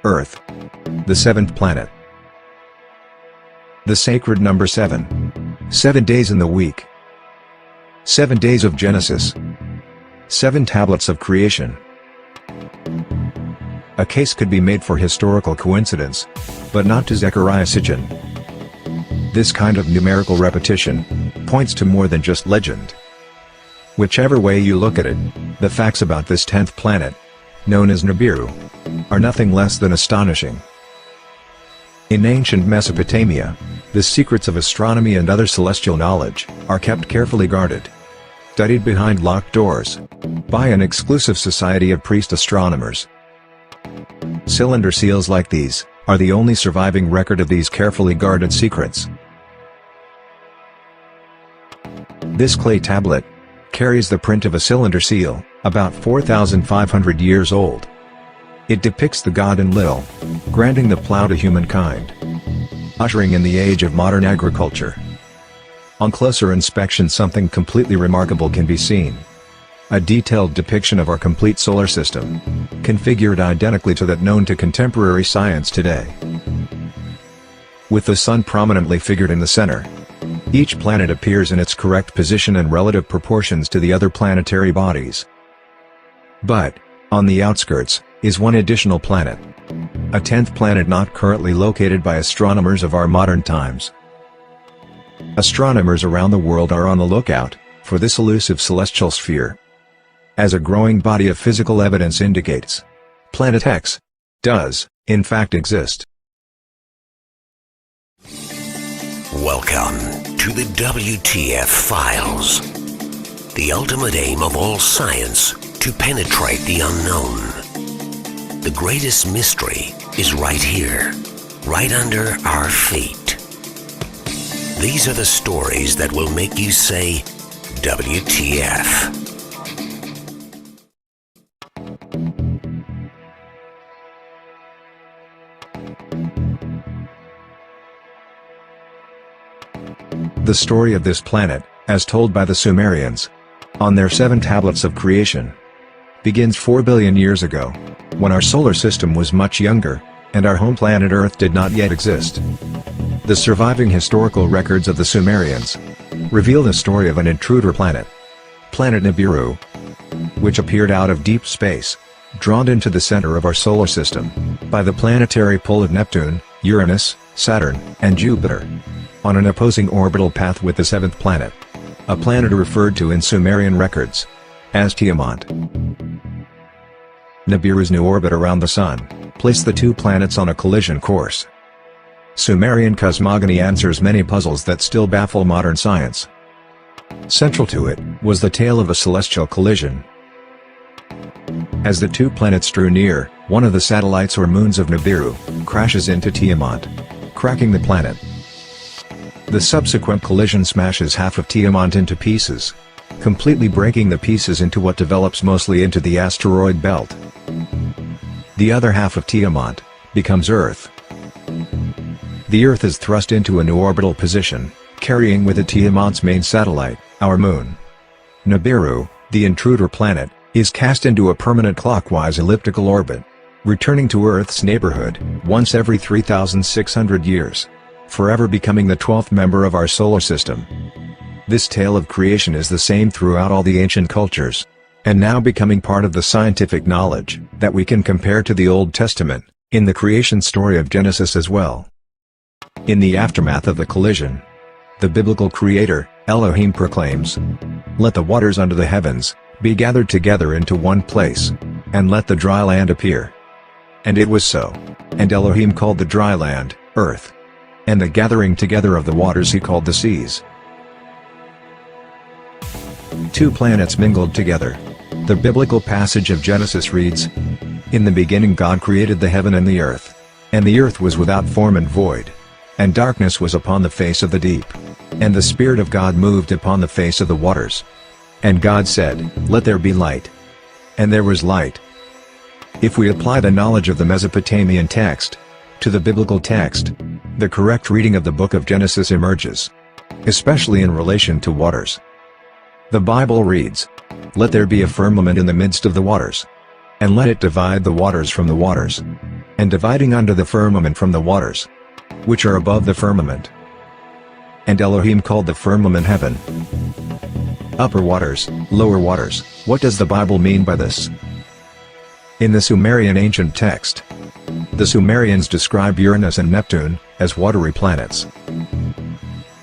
Earth, the seventh planet. The sacred number 7. 7 days in the week. 7 days of Genesis. 7 tablets of creation. A case could be made for historical coincidence, but not to Zecharia Sitchin. This kind of numerical repetition points to more than just legend. Whichever way you look at it, the facts about this 10th planet, known as Nibiru, are nothing less than astonishing. In ancient Mesopotamia, the secrets of astronomy and other celestial knowledge are kept carefully guarded, studied behind locked doors, by an exclusive society of priest astronomers. Cylinder seals like these are the only surviving record of these carefully guarded secrets. This clay tablet carries the print of a cylinder seal, about 4,500 years old. It depicts the god Enlil, granting the plow to humankind, ushering in the age of modern agriculture. On closer inspection, something completely remarkable can be seen. A detailed depiction of our complete solar system, configured identically to that known to contemporary science today. With the sun prominently figured in the center, each planet appears in its correct position and relative proportions to the other planetary bodies. But, on the outskirts, is one additional planet. A 10th planet not currently located by astronomers of our modern times. Astronomers around the world are on the lookout for this elusive celestial sphere. As a growing body of physical evidence indicates, Planet X does, in fact, exist. Welcome to the WTF Files. The ultimate aim of all science to penetrate the unknown. The greatest mystery is right here, right under our feet. These are the stories that will make you say, WTF. The story of this planet, as told by the Sumerians, on their 7 tablets of creation, begins 4 billion years ago, when our solar system was much younger, and our home planet Earth did not yet exist. The surviving historical records of the Sumerians reveal the story of an intruder planet, Planet Nibiru, which appeared out of deep space, drawn into the center of our solar system by the planetary pull of Neptune, Uranus, Saturn, and Jupiter, on an opposing orbital path with the 7th planet, a planet referred to in Sumerian records as Tiamat. Nibiru's new orbit around the Sun placed the 2 planets on a collision course. Sumerian cosmogony answers many puzzles that still baffle modern science. Central to it was the tale of a celestial collision. As the 2 planets drew near, one of the satellites or moons of Nibiru crashes into Tiamat, cracking the planet. The subsequent collision smashes half of Tiamat into pieces, completely breaking the pieces into what develops mostly into the asteroid belt. The other half of Tiamat becomes Earth. The Earth is thrust into a new orbital position, carrying with it Tiamat's main satellite, our moon. Nibiru, the intruder planet, is cast into a permanent clockwise elliptical orbit, returning to Earth's neighborhood once every 3,600 years, forever becoming the 12th member of our solar system. This tale of creation is the same throughout all the ancient cultures, and now becoming part of the scientific knowledge that we can compare to the Old Testament, in the creation story of Genesis as well. In the aftermath of the collision, the biblical creator, Elohim, proclaims, "Let the waters under the heavens be gathered together into one place, and let the dry land appear." And it was so. And Elohim called the dry land, earth. And the gathering together of the waters he called the seas. 2 planets mingled together. The biblical passage of Genesis reads, "In the beginning God created the heaven and the earth. And the earth was without form and void. And darkness was upon the face of the deep. And the Spirit of God moved upon the face of the waters. And God said, Let there be light. And there was light." If we apply the knowledge of the Mesopotamian text to the biblical text, the correct reading of the book of Genesis emerges, especially in relation to waters. The Bible reads, "Let there be a firmament in the midst of the waters, and let it divide the waters from the waters." and dividing under the firmament from the waters, which are above the firmament. And Elohim called the firmament heaven. Upper waters, lower waters. What does the Bible mean by this? In the Sumerian ancient text, the Sumerians describe Uranus and Neptune as watery planets.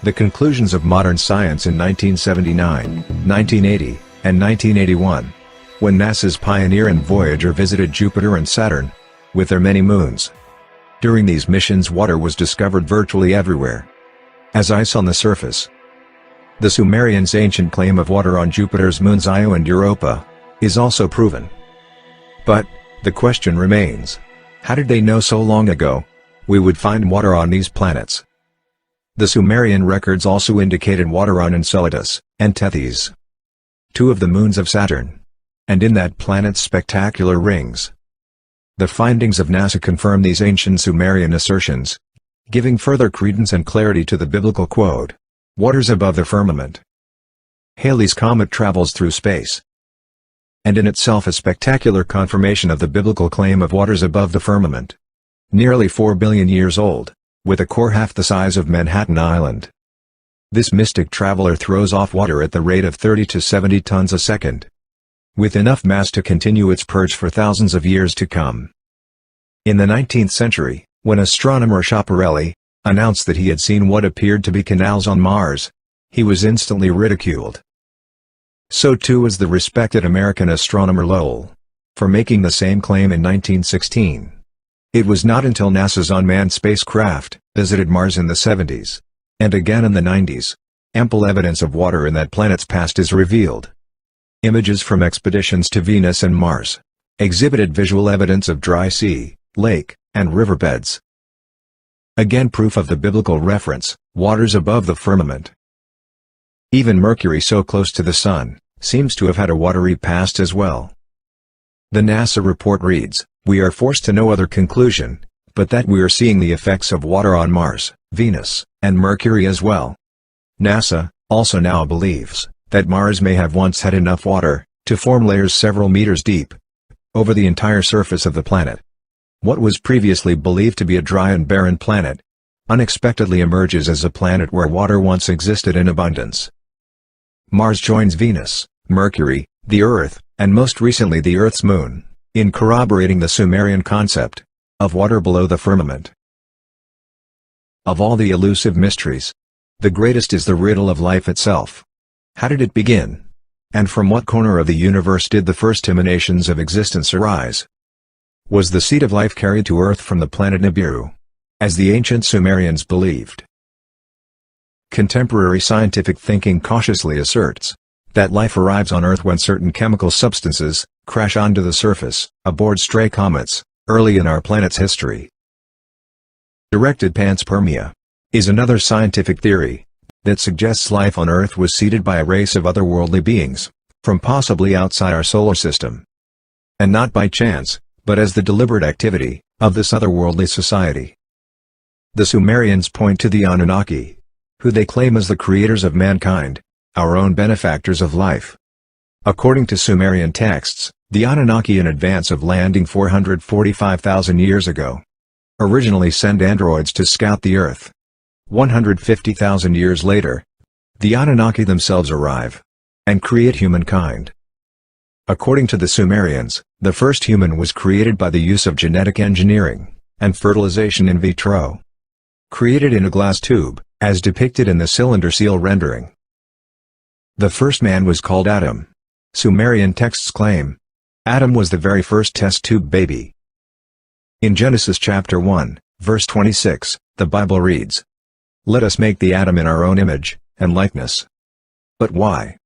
The conclusions of modern science in 1979, 1980, and 1981, when NASA's Pioneer and Voyager visited Jupiter and Saturn, with their many moons. During these missions, water was discovered virtually everywhere, as ice on the surface. The Sumerians' ancient claim of water on Jupiter's moons Io and Europa is also proven. But the question remains, how did they know so long ago we would find water on these planets? The Sumerian records also indicated water on Enceladus and Tethys, two of the moons of Saturn, and in that planet's spectacular rings. The findings of NASA confirm these ancient Sumerian assertions, giving further credence and clarity to the biblical quote, "Waters above the firmament." Halley's Comet travels through space, and in itself a spectacular confirmation of the biblical claim of waters above the firmament. Nearly 4 billion years old, with a core half the size of Manhattan Island. This mystic traveler throws off water at the rate of 30 to 70 tons a second, with enough mass to continue its purge for thousands of years to come. In the 19th century, when astronomer Schiaparelli announced that he had seen what appeared to be canals on Mars, he was instantly ridiculed. So too was the respected American astronomer Lowell, for making the same claim in 1916. It was not until NASA's unmanned spacecraft visited Mars in the 70s, and again in the 90s, ample evidence of water in that planet's past is revealed. Images from expeditions to Venus and Mars exhibited visual evidence of dry sea, lake, and riverbeds. Again proof of the biblical reference, waters above the firmament. Even Mercury, so close to the Sun, seems to have had a watery past as well. The NASA report reads, "We are forced to no other conclusion, but that we are seeing the effects of water on Mars, Venus, and Mercury as well." NASA also now believes that Mars may have once had enough water to form layers several meters deep over the entire surface of the planet. What was previously believed to be a dry and barren planet unexpectedly emerges as a planet where water once existed in abundance. Mars joins Venus, Mercury, the Earth, and most recently the Earth's moon, in corroborating the Sumerian concept of water below the firmament. Of all the elusive mysteries, the greatest is the riddle of life itself. How did it begin? And from what corner of the universe did the first emanations of existence arise? Was the seed of life carried to Earth from the planet Nibiru, as the ancient Sumerians believed? Contemporary scientific thinking cautiously asserts that life arrives on Earth when certain chemical substances crash onto the surface, aboard stray comets, early in our planet's history. Directed panspermia is another scientific theory that suggests life on Earth was seeded by a race of otherworldly beings, from possibly outside our solar system. And not by chance, but as the deliberate activity of this otherworldly society. The Sumerians point to the Anunnaki, who they claim as the creators of mankind, our own benefactors of life. According to Sumerian texts, the Anunnaki, in advance of landing 445,000 years ago, originally sent androids to scout the Earth. 150,000 years later, the Anunnaki themselves arrive and create humankind. According to the Sumerians, the first human was created by the use of genetic engineering and fertilization in vitro. Created in a glass tube, as depicted in the cylinder seal rendering. The first man was called Adam. Sumerian texts claim Adam was the very first test tube baby. In Genesis chapter 1, verse 26, the Bible reads, "Let us make the Adam in our own image and likeness." But why?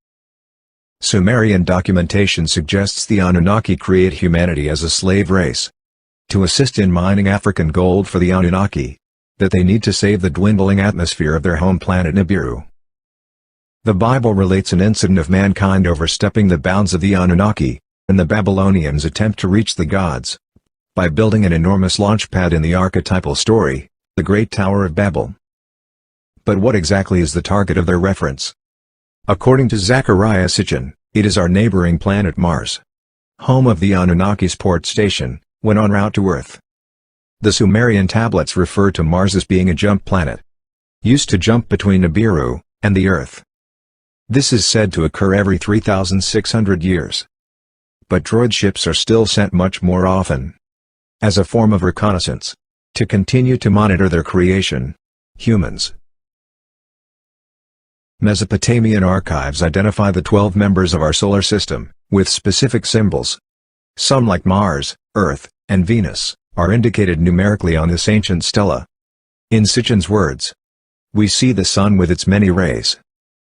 Sumerian documentation suggests the Anunnaki create humanity as a slave race to assist in mining African gold for the Anunnaki, that they need to save the dwindling atmosphere of their home planet Nibiru. The Bible relates an incident of mankind overstepping the bounds of the Anunnaki, and the Babylonians' attempt to reach the gods by building an enormous launch pad in the archetypal story, the Great Tower of Babel. But what exactly is the target of their reference? According to Zecharia Sitchin, it is our neighboring planet Mars, home of the Anunnaki's port station, when en route to Earth. The Sumerian tablets refer to Mars as being a jump planet, used to jump between Nibiru and the Earth. This is said to occur every 3,600 years. But droid ships are still sent much more often, as a form of reconnaissance, to continue to monitor their creation, humans. Mesopotamian archives identify the 12 members of our solar system, with specific symbols. Some, like Mars, Earth, and Venus, are indicated numerically on this ancient stela. In Sitchin's words, we see the sun with its many rays.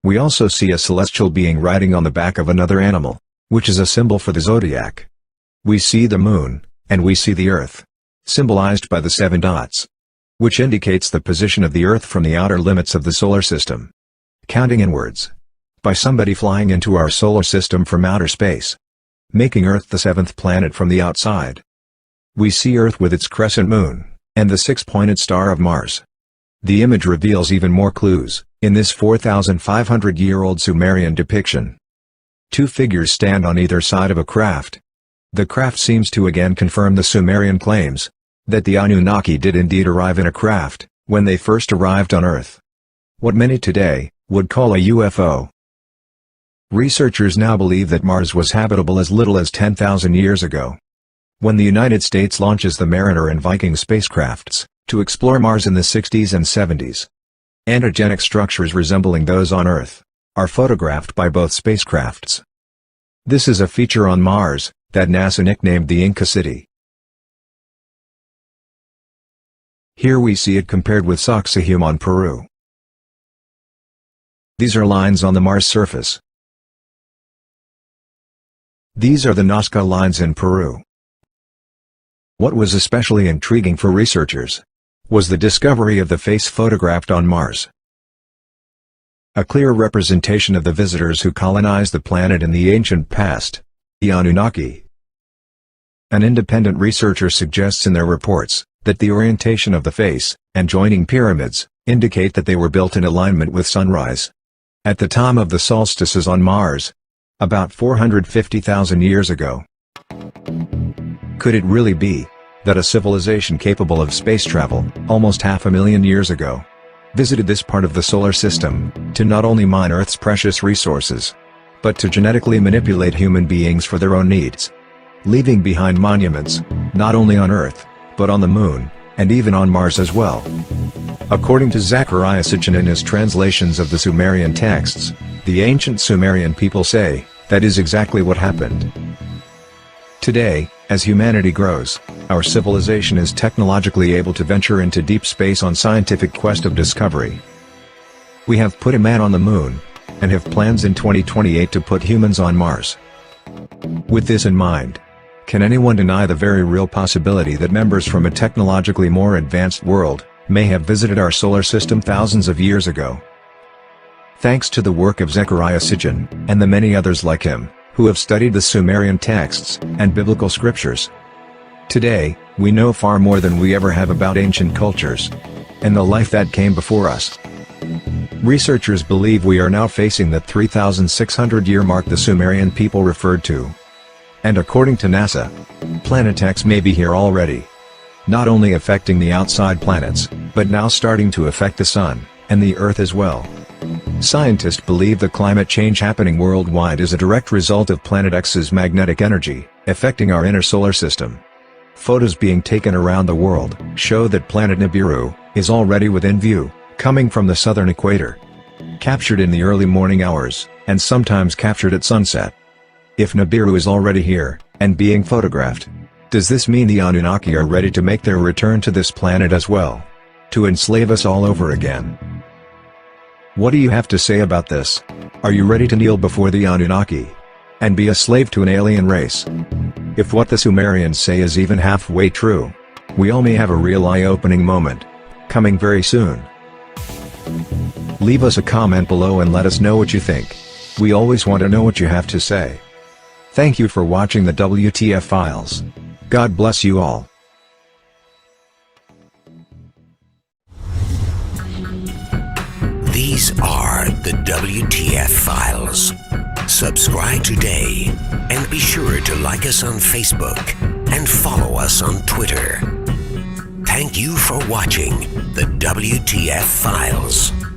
We also see a celestial being riding on the back of another animal, which is a symbol for the zodiac. We see the moon, and we see the Earth, symbolized by the 7 dots, which indicates the position of the Earth from the outer limits of the solar system. Counting inwards, by somebody flying into our solar system from outer space, making Earth the 7th planet from the outside. We see Earth with its crescent moon, and the 6-pointed star of Mars. The image reveals even more clues, in this 4,500-year-old Sumerian depiction. 2 figures stand on either side of a craft. The craft seems to again confirm the Sumerian claims, that the Anunnaki did indeed arrive in a craft, when they first arrived on Earth. What many today would call a UFO. Researchers now believe that Mars was habitable as little as 10,000 years ago. When the United States launches the Mariner and Viking spacecrafts to explore Mars in the 60s and 70s, antigenic structures resembling those on Earth are photographed by both spacecrafts. This is a feature on Mars that NASA nicknamed the Inca City. Here we see it compared with Sacsayhuam on Peru. These are lines on the Mars surface. These are the Nazca lines in Peru. What was especially intriguing for researchers was the discovery of the face photographed on Mars. A clear representation of the visitors who colonized the planet in the ancient past, the Anunnaki. An independent researcher suggests in their reports that the orientation of the face and joining pyramids indicate that they were built in alignment with sunrise at the time of the solstices on Mars, about 450,000 years ago. Could it really be that a civilization capable of space travel, almost 500,000 years ago, visited this part of the solar system to not only mine Earth's precious resources, but to genetically manipulate human beings for their own needs, leaving behind monuments, not only on Earth, but on the Moon, and even on Mars as well? According to Zecharia Sitchin in his translations of the Sumerian texts, the ancient Sumerian people say, that is exactly what happened. Today, as humanity grows, our civilization is technologically able to venture into deep space on scientific quest of discovery. We have put a man on the Moon, and have plans in 2028 to put humans on Mars. With this in mind, can anyone deny the very real possibility that members from a technologically more advanced world may have visited our solar system thousands of years ago? Thanks to the work of Zecharia Sitchin, and the many others like him, who have studied the Sumerian texts and biblical scriptures, today, we know far more than we ever have about ancient cultures and the life that came before us. Researchers believe we are now facing the 3,600-year mark the Sumerian people referred to. And according to NASA, Planet X may be here already. Not only affecting the outside planets, but now starting to affect the Sun and the Earth as well. Scientists believe the climate change happening worldwide is a direct result of Planet X's magnetic energy, affecting our inner solar system. Photos being taken around the world show that Planet Nibiru is already within view, coming from the southern equator. Captured in the early morning hours, and sometimes captured at sunset. If Nibiru is already here, and being photographed, does this mean the Anunnaki are ready to make their return to this planet as well? To enslave us all over again? What do you have to say about this? Are you ready to kneel before the Anunnaki and be a slave to an alien race? If what the Sumerians say is even halfway true, we all may have a real eye-opening moment coming very soon. Leave us a comment below and let us know what you think. We always want to know what you have to say. Thank you for watching the WTF Files. God bless you all. These are the WTF Files. Subscribe today, and be sure to like us on Facebook and follow us on Twitter. Thank you for watching the WTF Files.